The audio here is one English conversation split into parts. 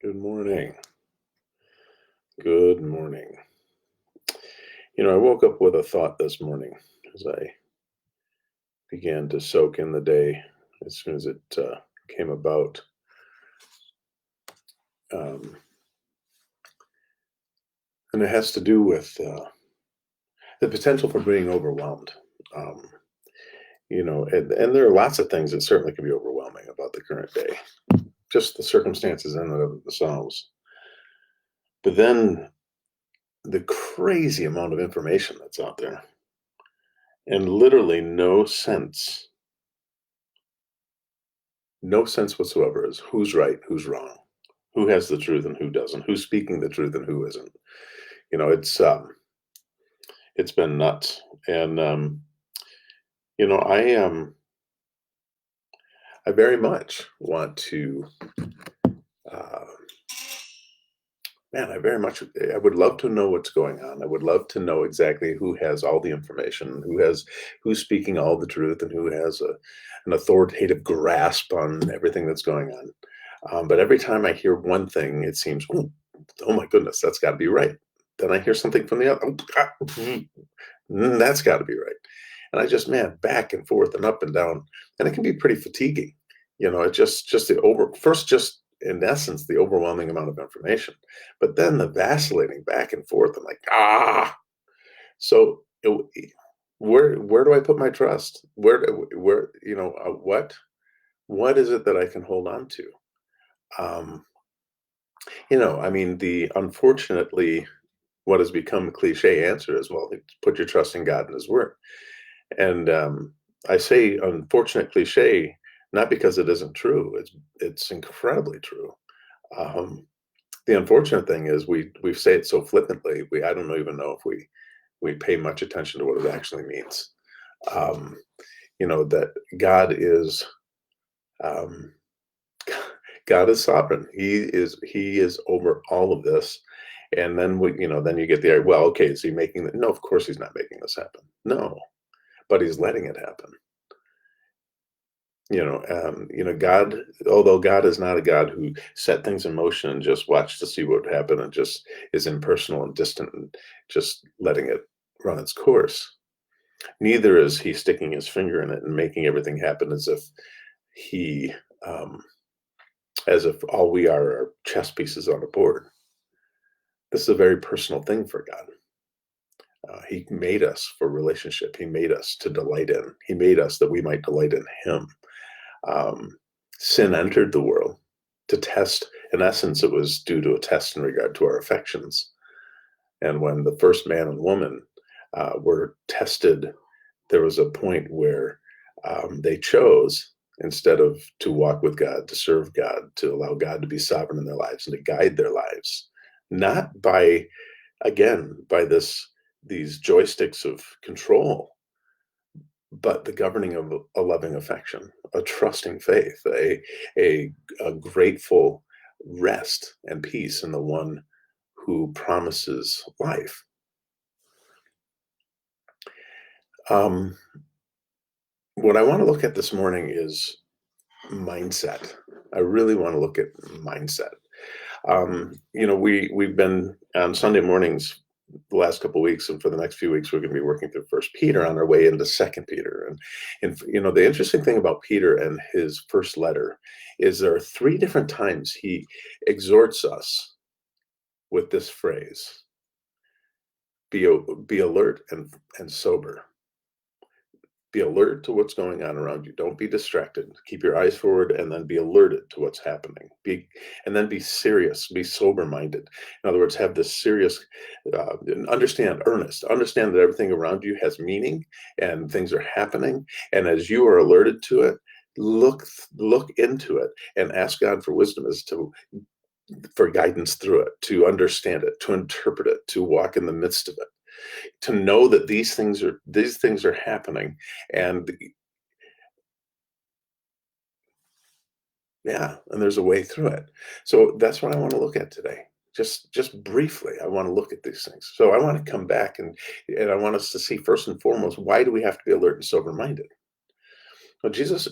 Good morning. Good morning. I woke up with a thought this morning as I began to soak in the day as soon as it came about. Um, and it has to do with the potential for being overwhelmed. Um, and there are lots of things that certainly can be overwhelming about the current day, just the circumstances in and of themselves. But then the crazy amount of information that's out there, and literally no sense whatsoever is who's right, who's wrong, who has the truth and who doesn't, who's speaking the truth and who isn't. You know, it's been nuts, and I very much want to. Uh, Man, I would love to know what's going on. I would love to know exactly who has all the information, who's speaking all the truth, and who has an authoritative grasp on everything that's going on. But every time I hear one thing, it seems, oh my goodness, that's got to be right. Then I hear something from the other, that's got to be right. And I just, man, back and forth and up and down, and it can be pretty fatiguing. It just the over first, just in essence, the overwhelming amount of information, but then the vacillating back and forth. I'm like, ah. So where do I put my trust? Where what is it that I can hold on to? Um, I mean, the unfortunately, what has become a cliche answer is, well, put your trust in God and His Word. And I say unfortunate cliche, not because it isn't true. It's incredibly true. Um, the unfortunate thing is we say it so flippantly. I don't even know if we pay much attention to what it actually means. Um, that God is um, God is sovereign. He is over all of this. And then you get the, well, okay, is he making no, of course he's not making this happen. No, but he's letting it happen. God, although God is not a God who set things in motion and just watched to see what would happen and just is impersonal and distant and just letting it run its course. Neither is he sticking his finger in it and making everything happen he, um, as if all we are chess pieces on a board. This is a very personal thing for God. He made us for relationship. He made us to delight in. He made us that we might delight in Him. Um, Sin entered the world to test. In essence, it was due to a test in regard to our affections. And when the first man and woman were tested, there was a point where they chose, instead of to walk with God, to serve God, to allow God to be sovereign in their lives and to guide their lives, not by, again, by these joysticks of control, but the governing of a loving affection, a trusting faith, a grateful rest and peace in the one who promises life. Um, what I want to look at this morning is mindset. I really want to look at mindset. We've been on Sunday mornings the last couple of weeks, and for the next few weeks, we're going to be working through First Peter on our way into Second Peter. And the interesting thing about Peter and his first letter is there are three different times he exhorts us with this phrase: be alert and sober. Be alert to what's going on around you. Don't be distracted. Keep your eyes forward and then be alerted to what's happening. And then be serious, be sober-minded. In other words, have this serious, understand that everything around you has meaning and things are happening. And as you are alerted to it, look into it and ask God for wisdom for guidance through it, to understand it, to interpret it, to walk in the midst of it, to know that these things are happening. And yeah, and there's a way through it. So that's what I want to look at today. Just briefly, I want to look at these things. So I want to come back and I want us to see, first and foremost, why do we have to be alert and sober minded? Well, Jesus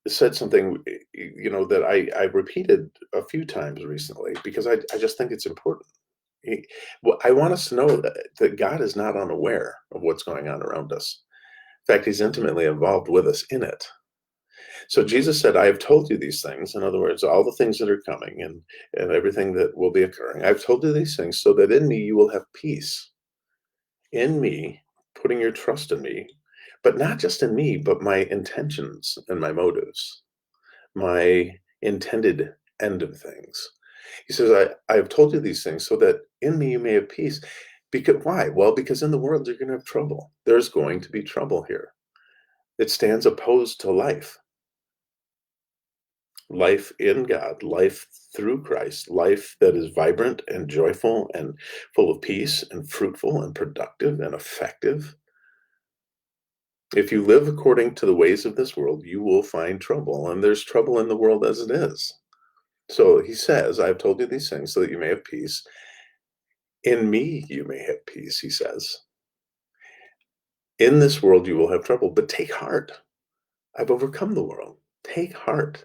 said something, that I repeated a few times recently because I just think it's important. Well, I want us to know that God is not unaware of what's going on around us. In fact, he's intimately involved with us in it. So Jesus said, I have told you these things. In other words, all the things that are coming and everything that will be occurring. I've told you these things so that in me you will have peace. In me, putting your trust in me, but not just in me, but my intentions and my motives, my intended end of things. He says, I have told you these things so that in me you may have peace. Because why? Well, because in the world you're going to have trouble. There's going to be trouble here. It stands opposed to life. Life in God, life through Christ, life that is vibrant and joyful and full of peace and fruitful and productive and effective. If you live according to the ways of this world, you will find trouble, and there's trouble in the world as it is. So he says, I've told you these things so that you may have peace. In me, you may have peace, he says. In this world, you will have trouble, but take heart. I've overcome the world. Take heart.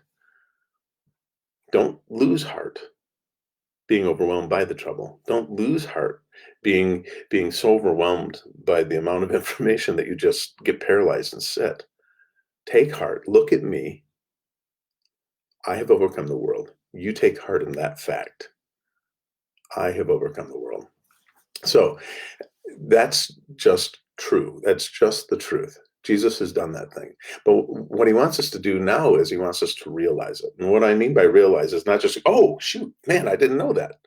Don't lose heart being overwhelmed by the trouble. Don't lose heart being so overwhelmed by the amount of information that you just get paralyzed and sit. Take heart. Look at me. I have overcome the world. You take heart in that fact. I have overcome the world. So that's just true. That's just the truth. Jesus has done that thing. But what he wants us to do now is he wants us to realize it. And what I mean by realize is not just, oh, shoot, man, I didn't know that.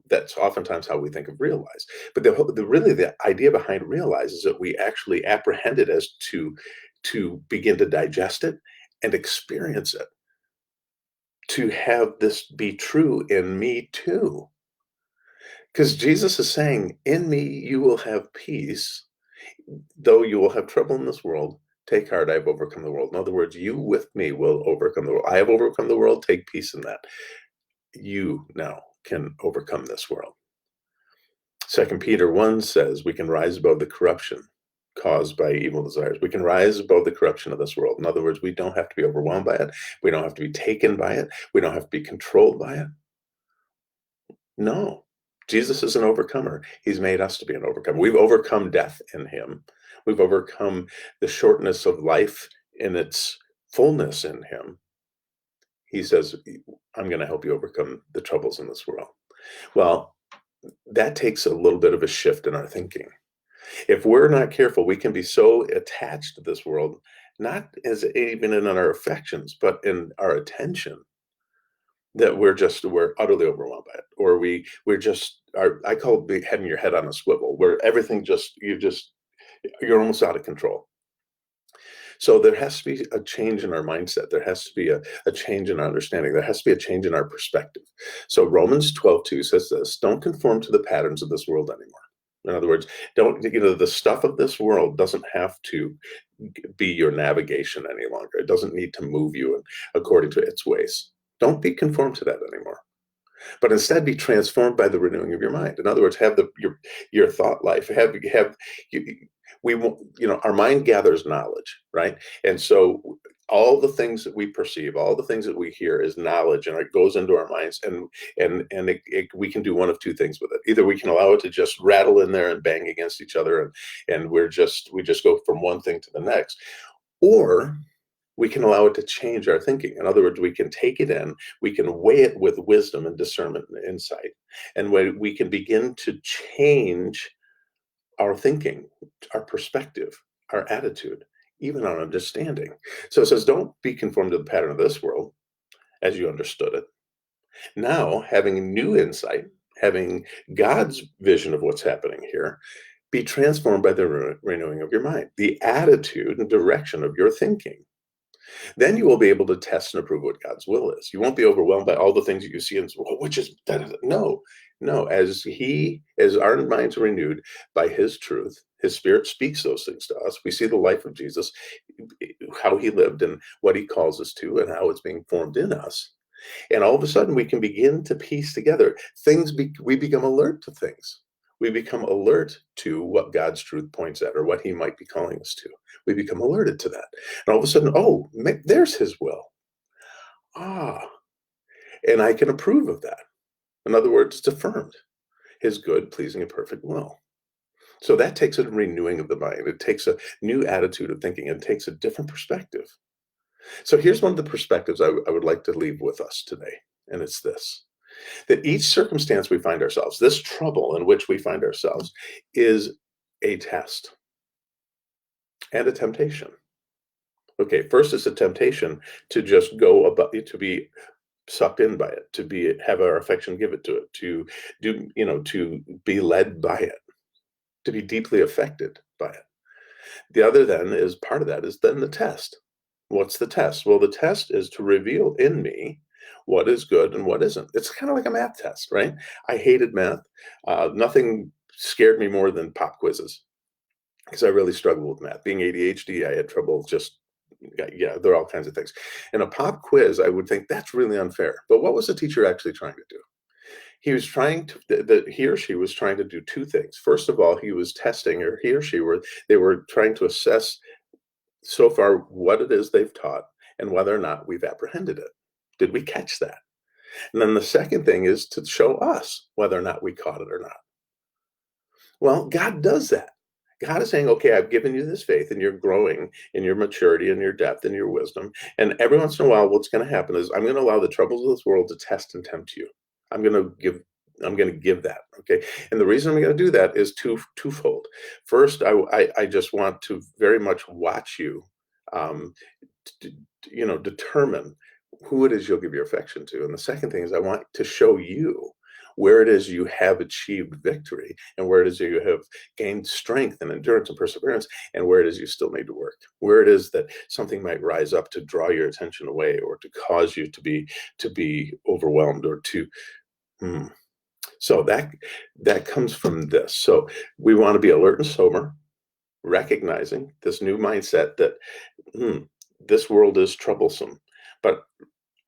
That's oftentimes how we think of realize. But really the idea behind realize is that we actually apprehend it as to begin to digest it and experience it. To have this be true in me too. Because Jesus is saying, in me you will have peace, though you will have trouble in this world. Take heart, I have overcome the world. In other words, you with me will overcome the world. I have overcome the world, take peace in that. You now can overcome this world. 2 Peter 1 says we can rise above the corruption caused by evil desires. We can rise above the corruption of this world. In other words, we don't have to be overwhelmed by it. We don't have to be taken by it. We don't have to be controlled by it. No, Jesus is an overcomer. He's made us to be an overcomer. We've overcome death in him. We've overcome the shortness of life in its fullness in him. He says, I'm going to help you overcome the troubles in this world. Well, that takes a little bit of a shift in our thinking. If we're not careful, we can be so attached to this world, not as even in our affections, but in our attention, that we're utterly overwhelmed by it, or we're just are. I call it having your head on a swivel, where everything you're almost out of control. So there has to be a change in our mindset. There has to be a change in our understanding. There has to be a change in our perspective. So Romans 12:2 says this: don't conform to the patterns of this world anymore. In other words, don't, the stuff of this world doesn't have to be your navigation any longer. It doesn't need to move you according to its ways. Don't be conformed to that anymore, but instead be transformed by the renewing of your mind. In other words, have your thought life. Our mind gathers knowledge, right? And so all the things that we perceive, all the things that we hear is knowledge, and it goes into our minds, and we can do one of two things with it. Either we can allow it to just rattle in there and bang against each other, and we just go from one thing to the next, or we can allow it to change our thinking. In other words, we can take it in, we can weigh it with wisdom and discernment and insight, and we can begin to change our thinking, our perspective, our attitude, even our understanding. So it says, don't be conformed to the pattern of this world as you understood it. Now, having new insight, having God's vision of what's happening here, be transformed by the renewing of your mind, the attitude and direction of your thinking. Then you will be able to test and approve what God's will is. You won't be overwhelmed by all the things that you see and say, well, which is no. As our minds are renewed by His truth, His Spirit speaks those things to us. We see the life of Jesus, how He lived and what He calls us to, and how it's being formed in us. And all of a sudden, we can begin to piece together things. We become alert to things. We become alert to what God's truth points at or what he might be calling us to. We become alerted to that. And all of a sudden, oh, there's his will. Ah, and I can approve of that. In other words, it's affirmed. His good, pleasing, and perfect will. So that takes a renewing of the mind. It takes a new attitude of thinking. It takes a different perspective. So here's one of the perspectives I would like to leave with us today. And it's this, that each circumstance we find ourselves, this trouble in which we find ourselves, is a test and a temptation. Okay, first it's a temptation to just go about, to be sucked in by it, to have our affection give it to it, to to be led by it, to be deeply affected by it. The other then is part of that is then the test. What's the test? Well, the test is to reveal in me what is good and what isn't. It's kind of like a math test, right? I hated math. Nothing scared me more than pop quizzes because I really struggled with math. Being ADHD, I had trouble just, yeah, there are all kinds of things. In a pop quiz, I would think that's really unfair. But what was the teacher actually trying to do? He was trying to, he or she was trying to do two things. First of all, he was testing, or he or she they were trying to assess so far what it is they've taught and whether or not we've apprehended it. Did we catch that? And then the second thing is to show us whether or not we caught it or not. Well, God does that. God is saying, okay, I've given you this faith and you're growing in your maturity and your depth and your wisdom. And every once in a while, what's going to happen is I'm going to allow the troubles of this world to test and tempt you. I'm going to give that. Okay. And the reason I'm going to do that is twofold. First, I just want to very much watch you, um, determine who it is you'll give your affection to. And the second thing is I want to show you where it is you have achieved victory and where it is you have gained strength and endurance and perseverance and where it is you still need to work, where it is that something might rise up to draw your attention away or to cause you to be overwhelmed or to, so that comes from this. So we want to be alert and sober, recognizing this new mindset that this world is troublesome, but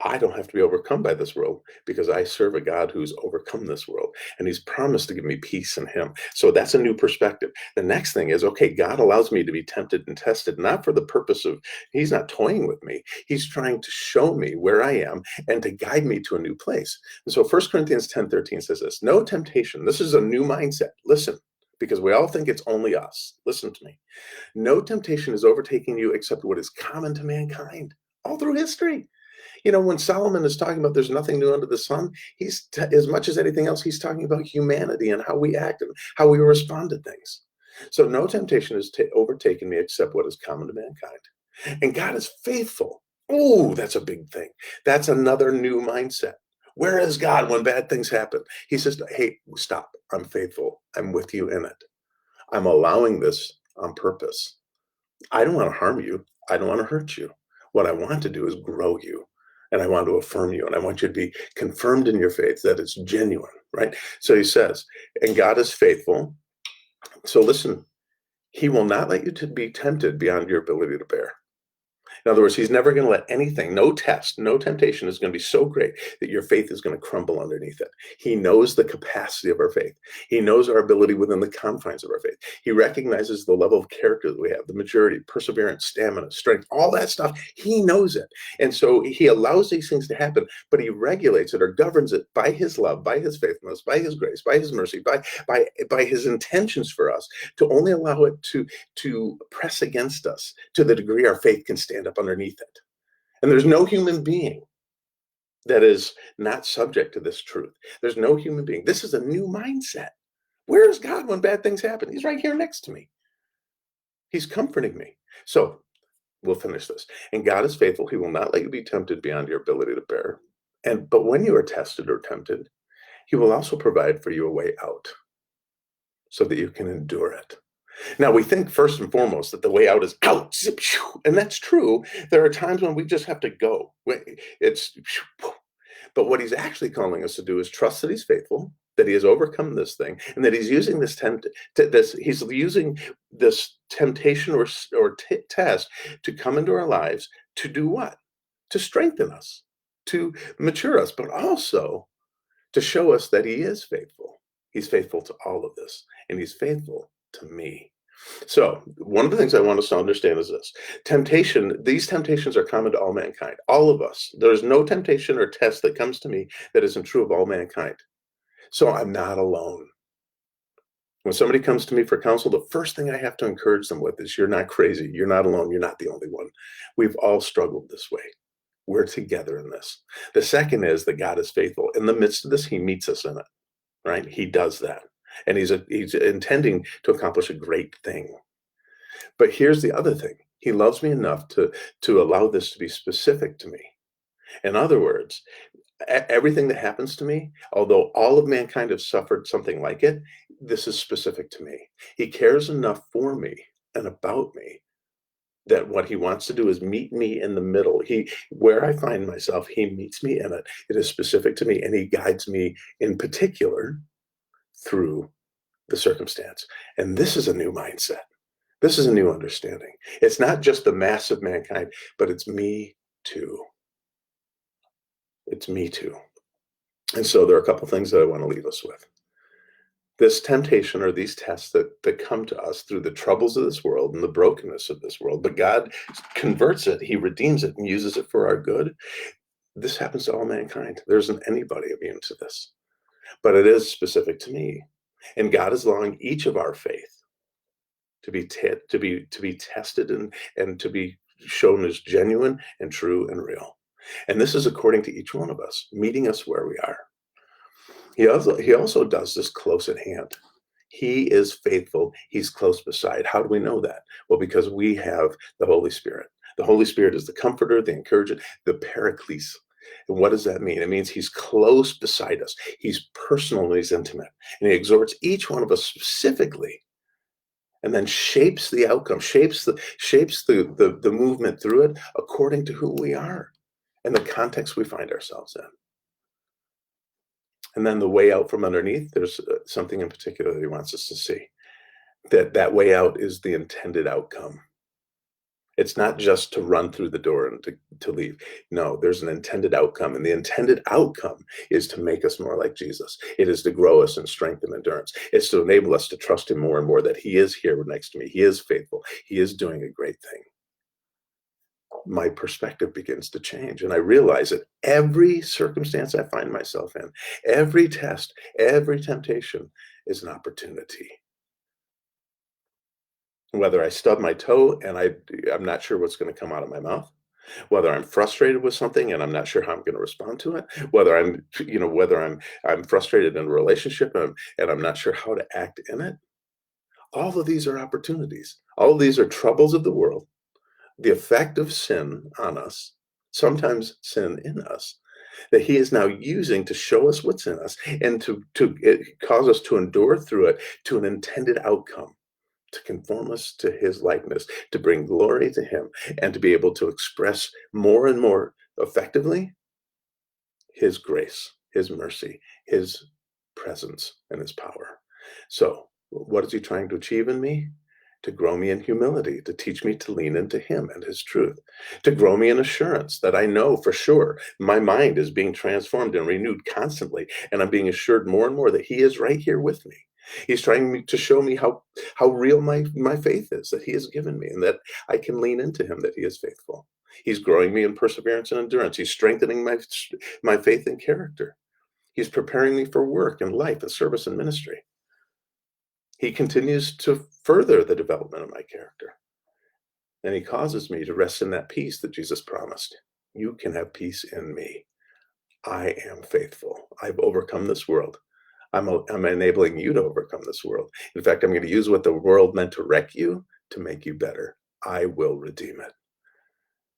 I don't have to be overcome by this world because I serve a God who's overcome this world and he's promised to give me peace in him. So that's a new perspective. The next thing is, okay, God allows me to be tempted and tested, not for the purpose of, he's not toying with me. He's trying to show me where I am and to guide me to a new place. And so 1 Corinthians 10:13 says this, no temptation. This is a new mindset. Listen, because we all think it's only us. Listen to me. No temptation is overtaking you except what is common to mankind all through history. When Solomon is talking about there's nothing new under the sun, as much as anything else, he's talking about humanity and how we act and how we respond to things. So no temptation has overtaken me except what is common to mankind. And God is faithful. Oh, that's a big thing. That's another new mindset. Where is God when bad things happen? He says, hey, stop. I'm faithful. I'm with you in it. I'm allowing this on purpose. I don't want to harm you. I don't want to hurt you. What I want to do is grow you. And I want to affirm you. And I want you to be confirmed in your faith that it's genuine, right? So he says, and God is faithful. So listen, he will not let you to be tempted beyond your ability to bear. In other words, he's never going to let anything, no test, no temptation is going to be so great that your faith is going to crumble underneath it. He knows the capacity of our faith. He knows our ability within the confines of our faith. He recognizes the level of character that we have, the maturity, perseverance, stamina, strength, all that stuff. He knows it. And so he allows these things to happen, but he regulates it or governs it by his love, by his faithfulness, by his grace, by his mercy, by his intentions for us to only allow it to press against us to the degree our faith can stand up underneath it. And there's no human being that is not subject to this truth. There's no human being. This is a new mindset. Where is God when bad things happen? He's right here next to me. He's comforting me. So we'll finish this. And God is faithful. He will not let you be tempted beyond your ability to bear. But when you are tested or tempted, he will also provide for you a way out so that you can endure it. Now, we think first and foremost that the way out is out, zip, shoo, and that's true. There are times when we just have to go. But what he's actually calling us to do is trust that he's faithful, that he has overcome this thing, and that he's using he's using this temptation or test to come into our lives to do what? To strengthen us, to mature us, but also to show us that he is faithful. He's faithful to all of this, and he's faithful to me. So, one of the things I want us to understand is this. These temptations are common to all mankind, all of us. There's no temptation or test that comes to me that isn't true of all mankind. So, I'm not alone. When somebody comes to me for counsel, the first thing I have to encourage them with is, you're not crazy. You're not alone. You're not the only one. We've all struggled this way. We're together in this. The second is that God is faithful. In the midst of this, he meets us in it, right? He does that. And he's intending to accomplish a great thing. But here's the other thing. He loves me enough to allow this to be specific to me. In other words, everything that happens to me, although all of mankind have suffered something like it, this is specific to me. He cares enough for me and about me that what he wants to do is meet me in the middle. Where I find myself, he meets me in it. It is specific to me, and he guides me in particular through the circumstance. And this is a new mindset. This is a new understanding. It's not just the mass of mankind, but it's me too. It's me too. And so there are a couple things that I want to leave us with. This temptation, or these tests that come to us through the troubles of this world and the brokenness of this world, but God converts it, he redeems it and uses it for our good. This happens to all mankind. There isn't anybody immune to this, but it is specific to me. And God is allowing each of our faith to be tested and to be shown as genuine and true and real. And this is according to each one of us, meeting us where we are. He also does this close at hand. He is faithful. He's close beside. How do we know that? Well, because we have the Holy Spirit. The Holy Spirit is the comforter, the encourager, the paraclete. And what does that mean? It means he's close beside us. He's personal and he's intimate. And he exhorts each one of us specifically, and then shapes the outcome, shapes the movement through it according to who we are and the context we find ourselves in. And then the way out from underneath, there's something in particular that he wants us to see. That way out is the intended outcome. It's not just to run through the door and to leave. No, there's an intended outcome. And the intended outcome is to make us more like Jesus. It is to grow us in strength and endurance. It's to enable us to trust him more and more, that he is here next to me. He is faithful. He is doing a great thing. My perspective begins to change. And I realize that every circumstance I find myself in, every test, every temptation is an opportunity. Whether I stub my toe and I'm not sure what's going to come out of my mouth, whether I'm frustrated with something and I'm not sure how I'm going to respond to it, whether I'm frustrated in a relationship and I'm not sure how to act in it, all of these are opportunities. All of these are troubles of the world, the effect of sin on us, sometimes sin in us, that he is now using to show us what's in us and to cause us to endure through it to an intended outcome, to conform us to his likeness, to bring glory to him, and to be able to express more and more effectively his grace, his mercy, his presence, and his power. So, what is he trying to achieve in me? To grow me in humility, to teach me to lean into him and his truth, to grow me in assurance that I know for sure my mind is being transformed and renewed constantly, and I'm being assured more and more that he is right here with me. He's trying to show me how real my faith is, that he has given me, and that I can lean into him, that he is faithful. He's growing me in perseverance and endurance. He's strengthening my faith and character. He's preparing me for work and life and service and ministry. He continues to further the development of my character. And he causes me to rest in that peace that Jesus promised. You can have peace in me. I am faithful. I've overcome this world. I'm enabling you to overcome this world. In fact, I'm going to use what the world meant to wreck you to make you better. I will redeem it.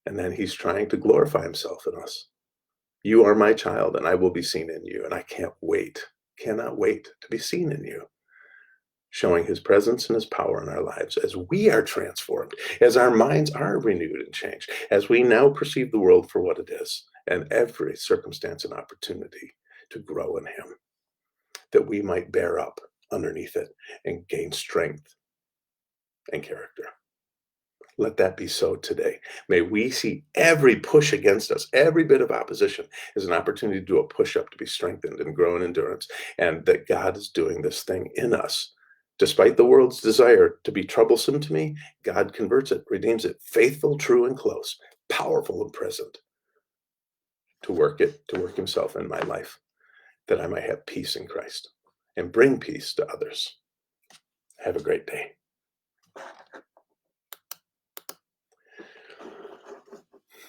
And then he's trying to glorify himself in us. You are my child, and I will be seen in you. And I cannot wait to be seen in you, showing his presence and his power in our lives as we are transformed, as our minds are renewed and changed, as we now perceive the world for what it is, and every circumstance and opportunity to grow in him, that we might bear up underneath it and gain strength and character. Let that be so today. May we see every push against us, every bit of opposition is an opportunity to do a push up, to be strengthened and grow in endurance, and that God is doing this thing in us. Despite the world's desire to be troublesome to me, God converts it, redeems it, faithful, true, and close, powerful and present, to work himself in my life, that I might have peace in Christ and bring peace to others. Have a great day.